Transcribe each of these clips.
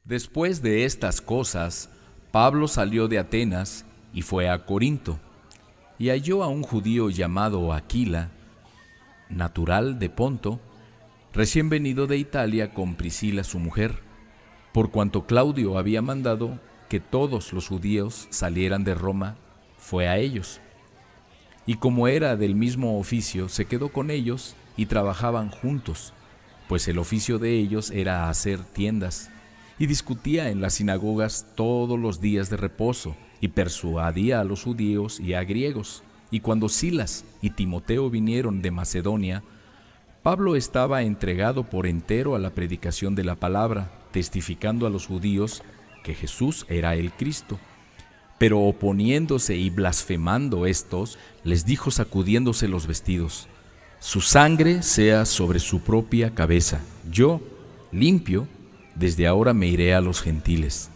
Después de estas cosas, Pablo salió de Atenas y fue a Corinto, y halló a un judío llamado Aquila, natural de Ponto, recién venido de Italia con Priscila su mujer, por cuanto Claudio había mandado que todos los judíos salieran de Roma, fue a ellos. Y como era del mismo oficio, se quedó con ellos y trabajaban juntos, pues el oficio de ellos era hacer tiendas, y discutía en las sinagogas todos los días de reposo, y persuadía a los judíos y a griegos. Y cuando Silas y Timoteo vinieron de Macedonia, Pablo estaba entregado por entero a la predicación de la palabra, testificando a los judíos que Jesús era el Cristo. Pero oponiéndose y blasfemando estos, les dijo sacudiéndose los vestidos: su sangre sea sobre su propia cabeza. Yo, limpio, desde ahora me iré a los gentiles.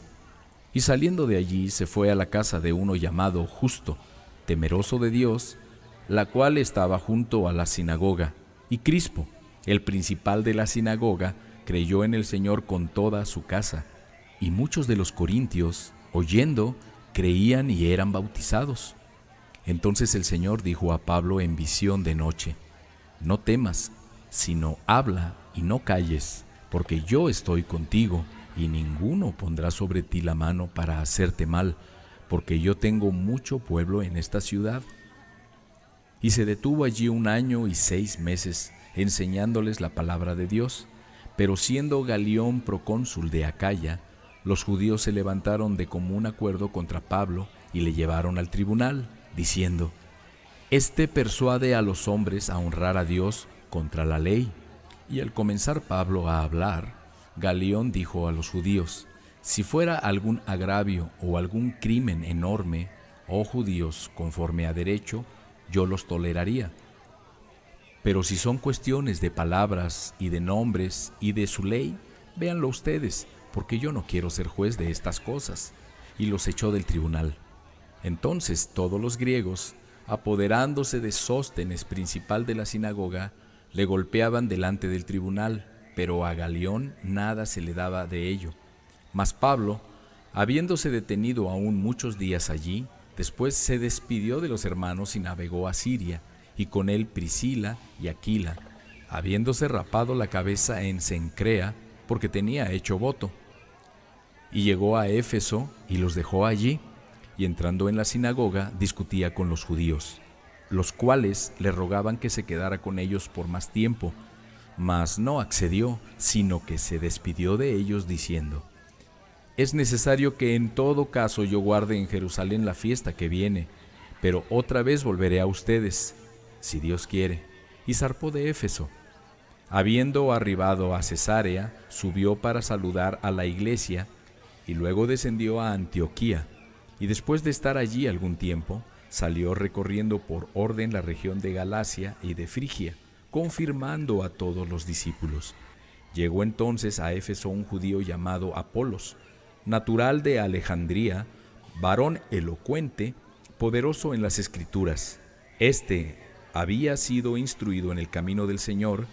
Y saliendo de allí se fue a la casa de uno llamado Justo, temeroso de Dios, la cual estaba junto a la sinagoga. Y Crispo, el principal de la sinagoga, creyó en el Señor con toda su casa. Y muchos de los corintios, oyendo, creían y eran bautizados. Entonces el Señor dijo a Pablo en visión de noche: no temas, sino habla y no calles, porque yo estoy contigo, y ninguno pondrá sobre ti la mano para hacerte mal, porque yo tengo mucho pueblo en esta ciudad. Y se detuvo allí 1 año y 6 meses, enseñándoles la palabra de Dios. Pero siendo Galión procónsul de Acaya, los judíos se levantaron de común acuerdo contra Pablo y le llevaron al tribunal, diciendo: este persuade a los hombres a honrar a Dios contra la ley. Y al comenzar Pablo a hablar, Galión dijo a los judíos: si fuera algún agravio o algún crimen enorme, oh judíos, conforme a derecho, yo los toleraría. Pero si son cuestiones de palabras y de nombres y de su ley, véanlo ustedes, porque yo no quiero ser juez de estas cosas. Y los echó del tribunal. Entonces todos los griegos, apoderándose de Sóstenes, principal de la sinagoga, le golpeaban delante del tribunal, pero a Galión nada se le daba de ello. Mas Pablo, habiéndose detenido aún muchos días allí, después se despidió de los hermanos y navegó a Siria, y con él Priscila y Aquila, habiéndose rapado la cabeza en Cencrea, porque tenía hecho voto. Y llegó a Éfeso y los dejó allí, y entrando en la sinagoga discutía con los judíos, los cuales le rogaban que se quedara con ellos por más tiempo, mas no accedió, sino que se despidió de ellos diciendo: es necesario que en todo caso yo guarde en Jerusalén la fiesta que viene, pero otra vez volveré a ustedes, si Dios quiere. Y zarpó de Éfeso. Habiendo arribado a Cesarea, subió para saludar a la iglesia, y luego descendió a Antioquía, y después de estar allí algún tiempo, salió recorriendo por orden la región de Galacia y de Frigia, confirmando a todos los discípulos. Llegó entonces a Éfeso un judío llamado Apolos, natural de Alejandría, varón elocuente, poderoso en las Escrituras. Este había sido instruido en el camino del Señor,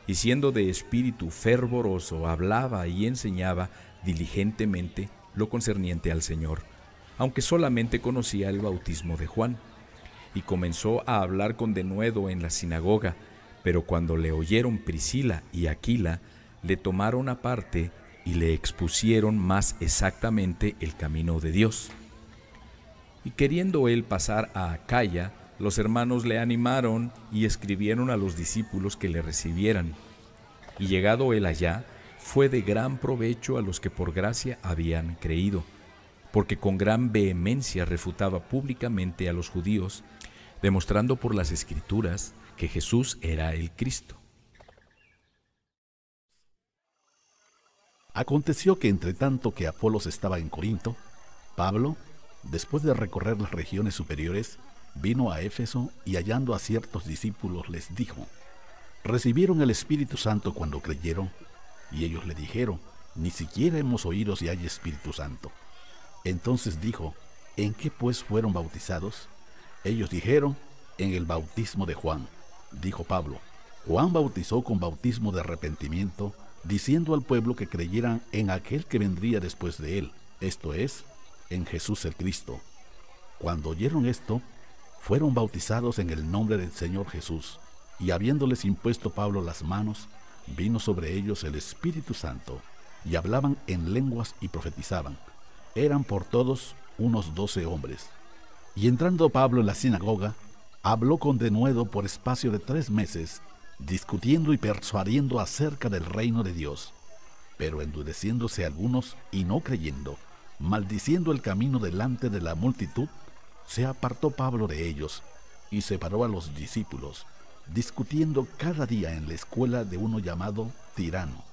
y siendo de espíritu fervoroso, hablaba y enseñaba diligentemente lo concerniente al Señor, aunque solamente conocía el bautismo de Juan. Y comenzó a hablar con denuedo en la sinagoga, pero cuando le oyeron Priscila y Aquila, le tomaron aparte y le expusieron más exactamente el camino de Dios. Y queriendo él pasar a Acaya, los hermanos le animaron y escribieron a los discípulos que le recibieran. Y llegado él allá, fue de gran provecho a los que por gracia habían creído, porque con gran vehemencia refutaba públicamente a los judíos, demostrando por las Escrituras que Jesús era el Cristo. Aconteció que entre tanto que Apolos estaba en Corinto, Pablo, después de recorrer las regiones superiores, vino a Éfeso y hallando a ciertos discípulos les dijo: ¿recibieron el Espíritu Santo cuando creyeron? Y ellos le dijeron: ni siquiera hemos oído si hay Espíritu Santo. Entonces dijo: ¿en qué pues fueron bautizados? Ellos dijeron: en el bautismo de Juan. Dijo Pablo: Juan bautizó con bautismo de arrepentimiento, diciendo al pueblo que creyeran en aquel que vendría después de él, esto es, en Jesús el Cristo. Cuando oyeron esto, fueron bautizados en el nombre del Señor Jesús, y habiéndoles impuesto Pablo las manos, vino sobre ellos el Espíritu Santo, y hablaban en lenguas y profetizaban. Eran por todos unos 12 hombres. Y entrando Pablo en la sinagoga, habló con denuedo por espacio de 3 meses, discutiendo y persuadiendo acerca del reino de Dios. Pero endureciéndose algunos y no creyendo, maldiciendo el camino delante de la multitud, se apartó Pablo de ellos y separó a los discípulos, discutiendo cada día en la escuela de uno llamado Tirano.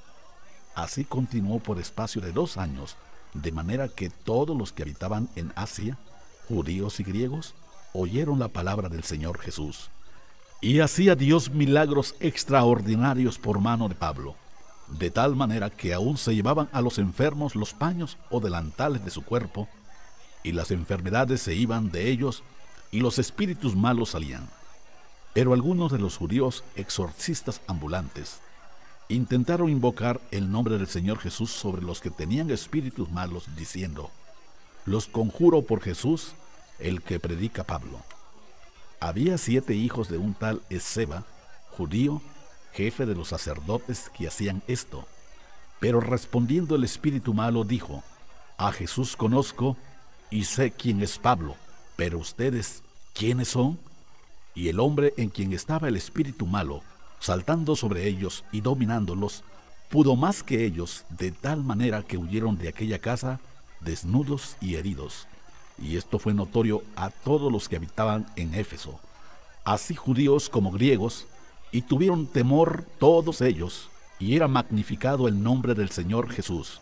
Así continuó por espacio de 2 años, de manera que todos los que habitaban en Asia, judíos y griegos, oyeron la palabra del Señor Jesús. Y hacía Dios milagros extraordinarios por mano de Pablo, de tal manera que aún se llevaban a los enfermos los paños o delantales de su cuerpo, y las enfermedades se iban de ellos, y los espíritus malos salían. Pero algunos de los judíos exorcistas ambulantes intentaron invocar el nombre del Señor Jesús sobre los que tenían espíritus malos, diciendo: los conjuro por Jesús, el que predica Pablo. Había 7 hijos de un tal Esceva, judío, jefe de los sacerdotes, que hacían esto. Pero respondiendo el espíritu malo dijo: a Jesús conozco y sé quién es Pablo, pero ustedes, ¿quiénes son? Y el hombre en quien estaba el espíritu malo, saltando sobre ellos y dominándolos, pudo más que ellos, de tal manera que huyeron de aquella casa desnudos y heridos. Y esto fue notorio a todos los que habitaban en Éfeso, así judíos como griegos, y tuvieron temor todos ellos, y era magnificado el nombre del Señor Jesús.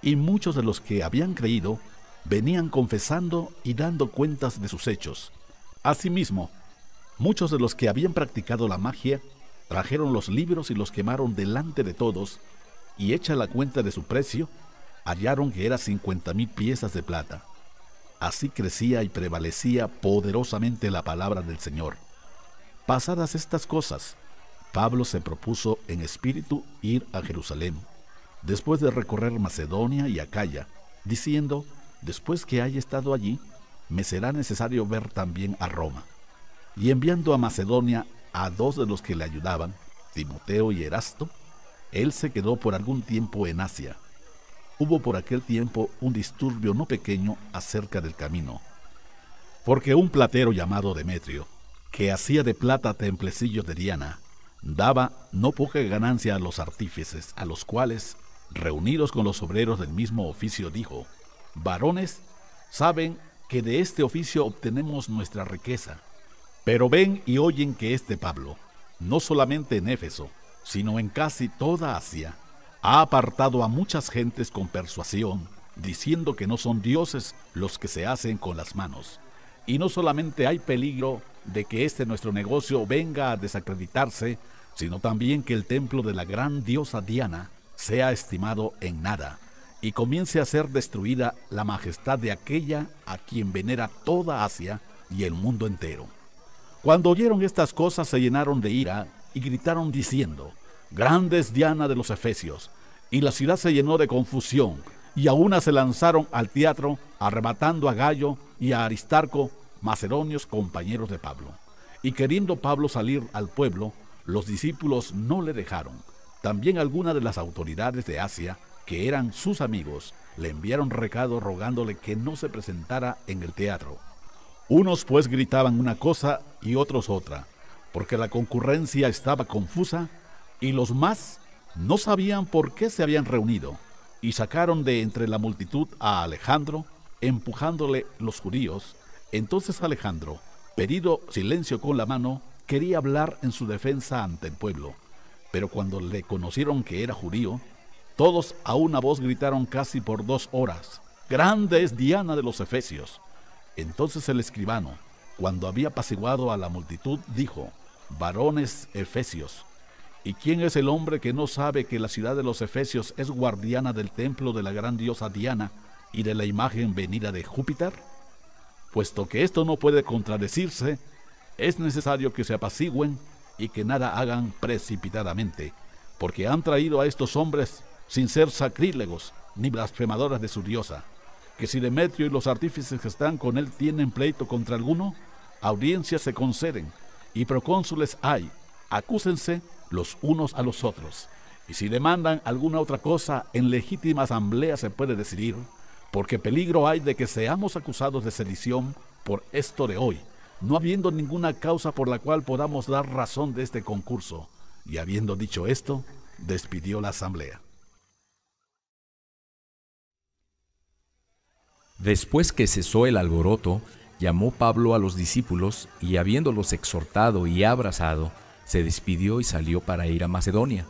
Y muchos de los que habían creído venían confesando y dando cuentas de sus hechos. Asimismo, muchos de los que habían practicado la magia trajeron los libros y los quemaron delante de todos, y hecha la cuenta de su precio, hallaron que era 50,000 piezas de plata. Así crecía y prevalecía poderosamente la palabra del Señor. Pasadas estas cosas, Pablo se propuso en espíritu ir a Jerusalén, después de recorrer Macedonia y Acaya, diciendo: después que haya estado allí, me será necesario ver también a Roma. Y enviando a Macedonia a 2 de los que le ayudaban, Timoteo y Erasto, él se quedó por algún tiempo en Asia. Hubo por aquel tiempo un disturbio no pequeño acerca del camino, porque un platero llamado Demetrio, que hacía de plata templecillos de Diana, daba no poca ganancia a los artífices, a los cuales, reunidos con los obreros del mismo oficio, dijo: varones, saben que de este oficio obtenemos nuestra riqueza, pero ven y oyen que este Pablo, no solamente en Éfeso, sino en casi toda Asia, ha apartado a muchas gentes con persuasión, diciendo que no son dioses los que se hacen con las manos. Y no solamente hay peligro de que nuestro negocio venga a desacreditarse, sino también que el templo de la gran diosa Diana sea estimado en nada, y comience a ser destruida la majestad de aquella a quien venera toda Asia y el mundo entero. Cuando oyeron estas cosas se llenaron de ira y gritaron diciendo: grande es Diana de los Efesios. Y la ciudad se llenó de confusión, y a una se lanzaron al teatro, arrebatando a Gayo y a Aristarco, macedonios compañeros de Pablo. Y queriendo Pablo salir al pueblo, los discípulos no le dejaron. También algunas de las autoridades de Asia, que eran sus amigos, le enviaron recado rogándole que no se presentara en el teatro. Unos pues gritaban una cosa y otros otra, porque la concurrencia estaba confusa, y los más no sabían por qué se habían reunido, y sacaron de entre la multitud a Alejandro, empujándole los judíos. Entonces Alejandro, pedido silencio con la mano, quería hablar en su defensa ante el pueblo, pero cuando le conocieron que era judío, todos a una voz gritaron casi por 2 horas: grande es Diana de los Efesios. Entonces el escribano, cuando había apaciguado a la multitud, dijo: varones efesios, ¿y quién es el hombre que no sabe que la ciudad de los Efesios es guardiana del templo de la gran diosa Diana y de la imagen venida de Júpiter? Puesto que esto no puede contradecirse, es necesario que se apacigüen y que nada hagan precipitadamente, porque han traído a estos hombres sin ser sacrílegos ni blasfemadores de su diosa, que si Demetrio y los artífices que están con él tienen pleito contra alguno, audiencias se conceden, y procónsules hay, acúsense los unos a los otros, y si demandan alguna otra cosa, en legítima asamblea se puede decidir, porque peligro hay de que seamos acusados de sedición por esto de hoy, no habiendo ninguna causa por la cual podamos dar razón de este concurso. Y habiendo dicho esto, despidió la asamblea. Después que cesó el alboroto, llamó Pablo a los discípulos y, habiéndolos exhortado y abrazado, se despidió y salió para ir a Macedonia.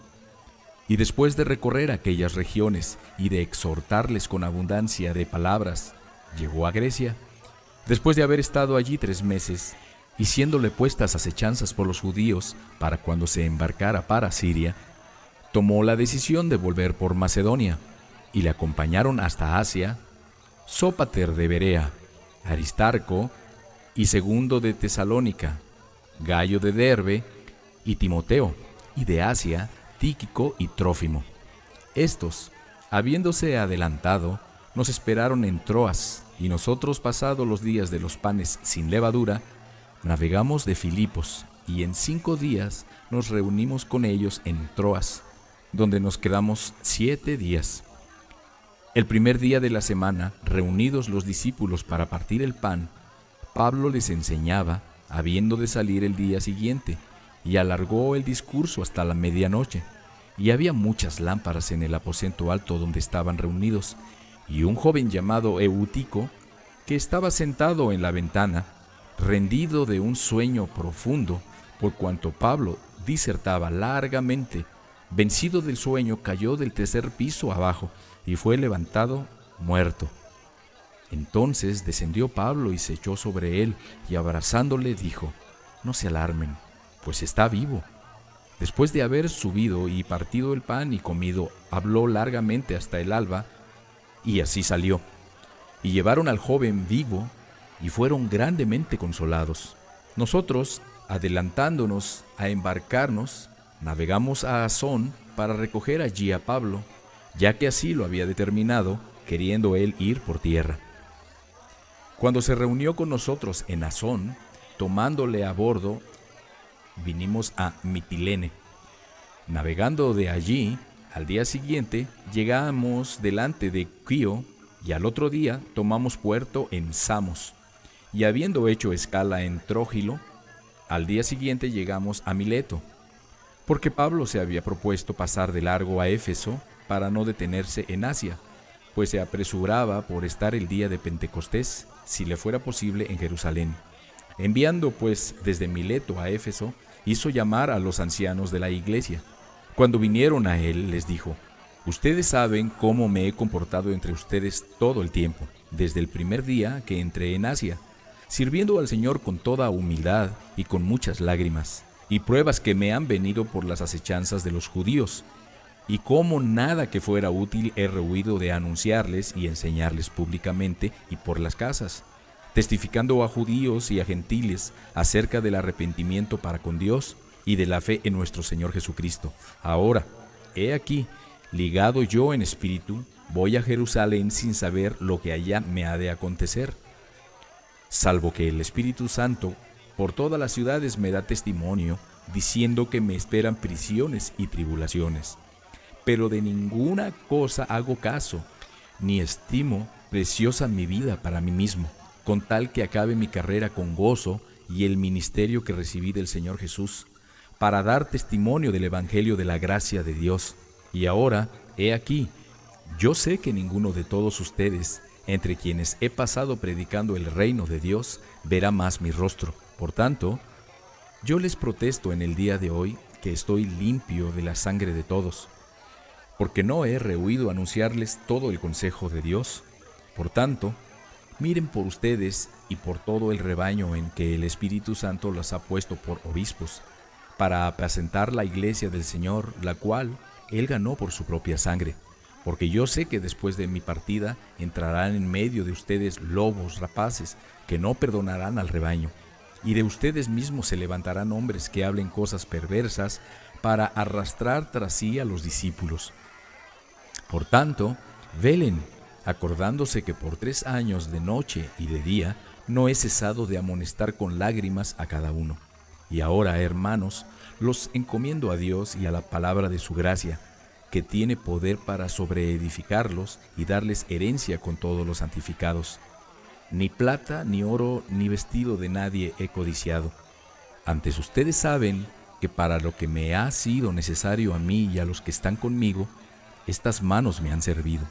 Y después de recorrer aquellas regiones y de exhortarles con abundancia de palabras, llegó a Grecia. Después de haber estado allí 3 meses, y siéndole puestas acechanzas por los judíos para cuando se embarcara para Siria, tomó la decisión de volver por Macedonia, y le acompañaron hasta Asia Sópater de Berea, Aristarco y Segundo de Tesalónica, Gayo de Derbe y Timoteo, y de Asia Tíquico y Trófimo. Estos, habiéndose adelantado, nos esperaron en Troas, y nosotros, pasados los días de los panes sin levadura, navegamos de Filipos, y en 5 días nos reunimos con ellos en Troas, donde nos quedamos 7 días. El primer día de la semana, reunidos los discípulos para partir el pan, Pablo les enseñaba, habiendo de salir el día siguiente, y alargó el discurso hasta la medianoche. Y había muchas lámparas en el aposento alto donde estaban reunidos, y un joven llamado Eutico, que estaba sentado en la ventana, rendido de un sueño profundo, por cuanto Pablo disertaba largamente, vencido del sueño, cayó del 3er piso abajo, y fue levantado muerto. Entonces descendió Pablo y se echó sobre él, y abrazándole dijo: «No se alarmen, pues está vivo». Después de haber subido y partido el pan y comido, habló largamente hasta el alba, y así salió. Y llevaron al joven vivo, y fueron grandemente consolados. Nosotros, adelantándonos a embarcarnos, navegamos a Asón para recoger allí a Pablo, ya que así lo había determinado, queriendo él ir por tierra. Cuando se reunió con nosotros en Asón, tomándole a bordo, vinimos a Mitilene. Navegando de allí, al día siguiente, llegamos delante de Quío, y al otro día tomamos puerto en Samos. Y habiendo hecho escala en Trógilo, al día siguiente llegamos a Mileto, porque Pablo se había propuesto pasar de largo a Éfeso para no detenerse en Asia, pues se apresuraba por estar el día de Pentecostés, si le fuera posible, en Jerusalén. Enviando pues desde Mileto a Éfeso, hizo llamar a los ancianos de la iglesia. Cuando vinieron a él, les dijo: «Ustedes saben cómo me he comportado entre ustedes todo el tiempo, desde el primer día que entré en Asia, sirviendo al Señor con toda humildad y con muchas lágrimas, y pruebas que me han venido por las acechanzas de los judíos, y cómo nada que fuera útil he rehuido de anunciarles y enseñarles públicamente y por las casas, testificando a judíos y a gentiles acerca del arrepentimiento para con Dios y de la fe en nuestro Señor Jesucristo. Ahora, he aquí, ligado yo en espíritu, voy a Jerusalén sin saber lo que allá me ha de acontecer, salvo que el Espíritu Santo por todas las ciudades me da testimonio, diciendo que me esperan prisiones y tribulaciones. Pero de ninguna cosa hago caso, ni estimo preciosa mi vida para mí mismo, con tal que acabe mi carrera con gozo y el ministerio que recibí del Señor Jesús, para dar testimonio del Evangelio de la gracia de Dios. Y ahora, he aquí, yo sé que ninguno de todos ustedes, entre quienes he pasado predicando el reino de Dios, verá más mi rostro. Por tanto, yo les protesto en el día de hoy que estoy limpio de la sangre de todos, porque no he rehuido anunciarles todo el consejo de Dios. Por tanto, miren por ustedes y por todo el rebaño en que el Espíritu Santo los ha puesto por obispos, para apacentar la iglesia del Señor, la cual Él ganó por su propia sangre. Porque yo sé que después de mi partida entrarán en medio de ustedes lobos rapaces que no perdonarán al rebaño, y de ustedes mismos se levantarán hombres que hablen cosas perversas para arrastrar tras sí a los discípulos. Por tanto, velen, acordándose que por 3 años de noche y de día no he cesado de amonestar con lágrimas a cada uno. Y ahora, hermanos, los encomiendo a Dios y a la palabra de su gracia, que tiene poder para sobreedificarlos y darles herencia con todos los santificados. Ni plata, ni oro, ni vestido de nadie he codiciado. Antes ustedes saben que para lo que me ha sido necesario a mí y a los que están conmigo, estas manos me han servido.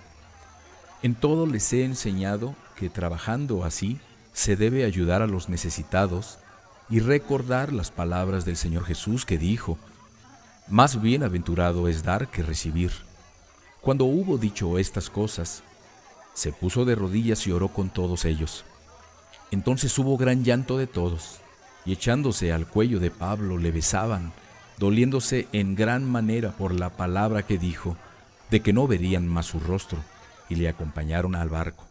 En todo les he enseñado que trabajando así se debe ayudar a los necesitados y recordar las palabras del Señor Jesús que dijo: más bienaventurado es dar que recibir. Cuando hubo dicho estas cosas, se puso de rodillas y oró con todos ellos. Entonces hubo gran llanto de todos, y echándose al cuello de Pablo le besaban, doliéndose en gran manera por la palabra que dijo, de que no verían más su rostro, y le acompañaron al barco.